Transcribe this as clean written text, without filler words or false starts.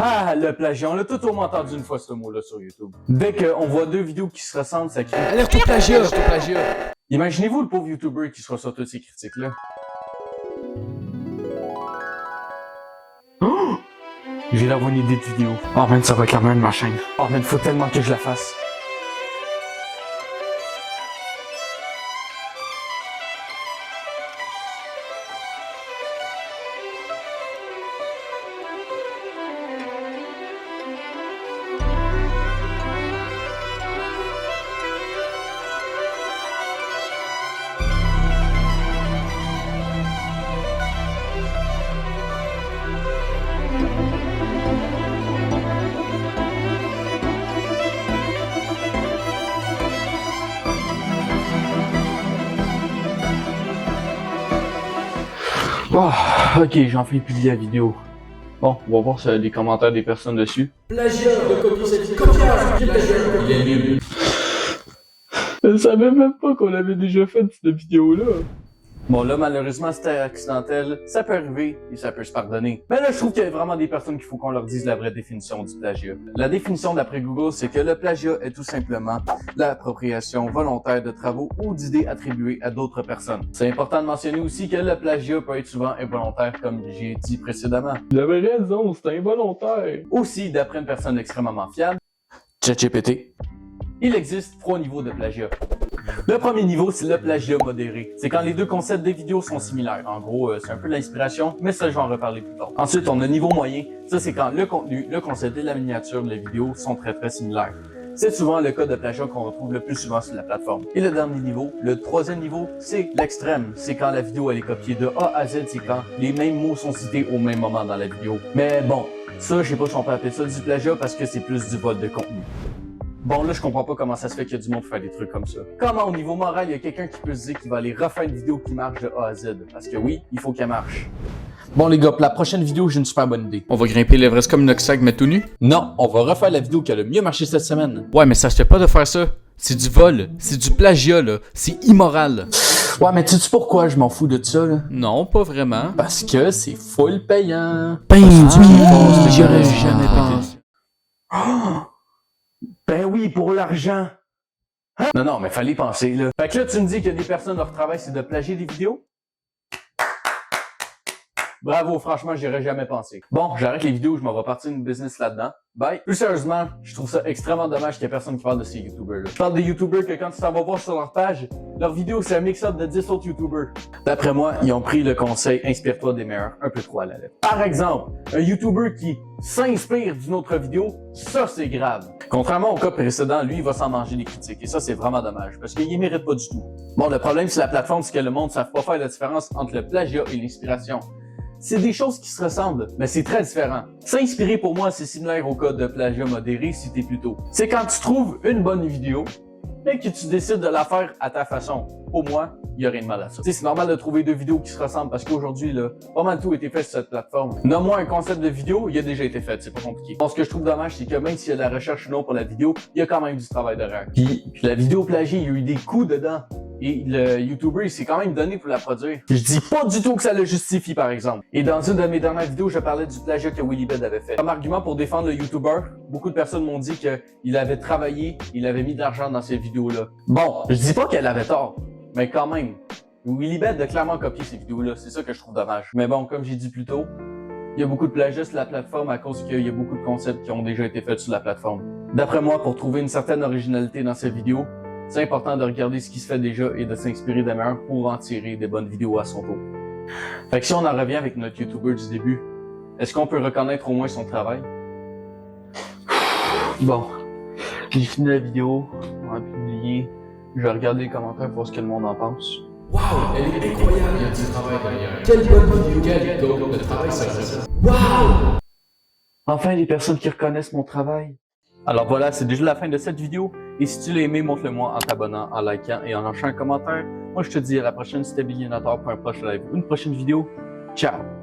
Ah, le plagiat, on l'a tout au moins entendu une fois ce mot-là sur YouTube. Dès qu'on voit deux vidéos qui se ressemblent, ça crie « Alerte au plagiat, alerte au plagiat. Imaginez-vous le pauvre YouTuber qui se reçoit toutes ces critiques-là. Oh! J'ai d'avoir une idée de vidéo. Oh man, ça va être la même de ma chaîne. Oh man, faut tellement que je la fasse. Oh, ok, j'ai enfin publié la vidéo. Bon, on va voir s'il y a des commentaires des personnes dessus. Plagiat, de copier cette copiage, plagiat. Il est nul. Je savais même pas qu'on avait déjà fait cette vidéo-là. Bon là, malheureusement, c'était accidentel. Ça peut arriver et ça peut se pardonner. Mais là, je trouve qu'il y a vraiment des personnes qu'il faut qu'on leur dise la vraie définition du plagiat. La définition d'après Google, c'est que le plagiat est tout simplement l'appropriation volontaire de travaux ou d'idées attribuées à d'autres personnes. C'est important de mentionner aussi que le plagiat peut être souvent involontaire, comme j'ai dit précédemment. Il avait raison, c'est involontaire. Aussi, d'après une personne extrêmement fiable, ChatGPT, il existe 3 niveaux de plagiat. Le premier niveau, c'est le plagiat modéré. C'est quand les deux concepts des vidéos sont similaires. En gros, c'est un peu l'inspiration, mais ça, je vais en reparler plus tard. Ensuite, on a le niveau moyen. Ça, c'est quand le contenu, le concept et la miniature de la vidéo sont très similaires. C'est souvent le cas de plagiat qu'on retrouve le plus souvent sur la plateforme. Et le dernier niveau, le troisième niveau, c'est l'extrême. C'est quand la vidéo elle est copiée de A à Z, c'est quand les mêmes mots sont cités au même moment dans la vidéo. Mais bon, ça, je sais pas si on peut appeler ça du plagiat parce que c'est plus du vol de contenu. Bon, là, je comprends pas comment ça se fait qu'il y a du monde pour faire des trucs comme ça. Comment, au niveau moral, il y a quelqu'un qui peut se dire qu'il va aller refaire une vidéo qui marche de A à Z? Parce que oui, il faut qu'elle marche. Bon, les gars, pour la prochaine vidéo, j'ai une super bonne idée. On va grimper l'Everest comme Noxag, mais tout nu? Non, on va refaire la vidéo qui a le mieux marché cette semaine. Ouais, mais ça se fait pas de faire ça. C'est du vol, c'est du plagiat, là. C'est immoral. Ouais, mais tu sais pourquoi je m'en fous de ça, là? Non, pas vraiment. Parce que c'est full payant. J'y aurais jamais pété. Ben oui, pour l'argent. Hein? Non, mais fallait penser, là. Fait que là, tu me dis que des personnes, leur travail, c'est de plagier des vidéos? Bravo, franchement, j'y aurais jamais pensé. Bon, j'arrête les vidéos, je m'en vais partir une business là-dedans. Bye. Plus sérieusement, je trouve ça extrêmement dommage qu'il y ait personne qui parle de ces YouTubers-là. Je parle des YouTubers que quand tu t'en vas voir sur leur page, leur vidéo, c'est un mix-up de 10 autres YouTubers. D'après moi, ils ont pris le conseil « Inspire-toi des meilleurs » un peu trop à la lettre. Par exemple, un YouTuber qui s'inspire d'une autre vidéo, ça, c'est grave. Contrairement au cas précédent, lui, il va s'en manger des critiques. Et ça, c'est vraiment dommage, parce qu'il y mérite pas du tout. Bon, le problème, c'est la plateforme, c'est que le monde ne savent pas faire la différence entre le plagiat et l'inspiration. C'est des choses qui se ressemblent, mais c'est très différent. S'inspirer, pour moi, c'est similaire au cas de plagiat modéré, si t'es plutôt. C'est quand tu trouves une bonne vidéo, et que tu décides de la faire à ta façon. Pour moi, il y a rien de mal à ça. C'est normal de trouver deux vidéos qui se ressemblent parce qu'aujourd'hui, là, pas mal tout a été fait sur cette plateforme. Nomme-moi un concept de vidéo, il a déjà été fait, c'est pas compliqué. Bon, ce que je trouve dommage, c'est que même s'il y a de la recherche ou non pour la vidéo, il y a quand même du travail derrière. Puis la vidéo plagiée, il y a eu des coups dedans. Et le YouTuber, il s'est quand même donné pour la produire. Je dis pas du tout que ça le justifie, par exemple. Et dans une de mes dernières vidéos, je parlais du plagiat que Willybed avait fait. Comme argument pour défendre le YouTuber, beaucoup de personnes m'ont dit qu'il avait travaillé, il avait mis de l'argent dans ces vidéos-là. Bon, je dis pas qu'elle avait tort, mais quand même. Willybed a clairement copié ces vidéos-là, c'est ça que je trouve dommage. Mais bon, comme j'ai dit plus tôt, il y a beaucoup de plagiat sur la plateforme à cause qu'il y a beaucoup de concepts qui ont déjà été faits sur la plateforme. D'après moi, pour trouver une certaine originalité dans ces vidéos, c'est important de regarder ce qui se fait déjà et de s'inspirer des meilleurs pour en tirer des bonnes vidéos à son tour. Fait que si on en revient avec notre YouTuber du début, est-ce qu'on peut reconnaître au moins son travail? Bon, j'ai fini la vidéo, on va publier, je vais regarder les commentaires pour voir ce que le monde en pense. Wow, elle est incroyable, il y a du travail derrière. Quelle bonne vidéo, quel go, le travail ça reste. Wow! Enfin, les personnes qui reconnaissent mon travail. Alors voilà, c'est déjà la fin de cette vidéo. Et si tu l'as aimé, montre-le-moi en t'abonnant, en likant et en lâchant un commentaire. Moi, je te dis à la prochaine, c'était Billionaire pour un prochain live ou une prochaine vidéo. Ciao!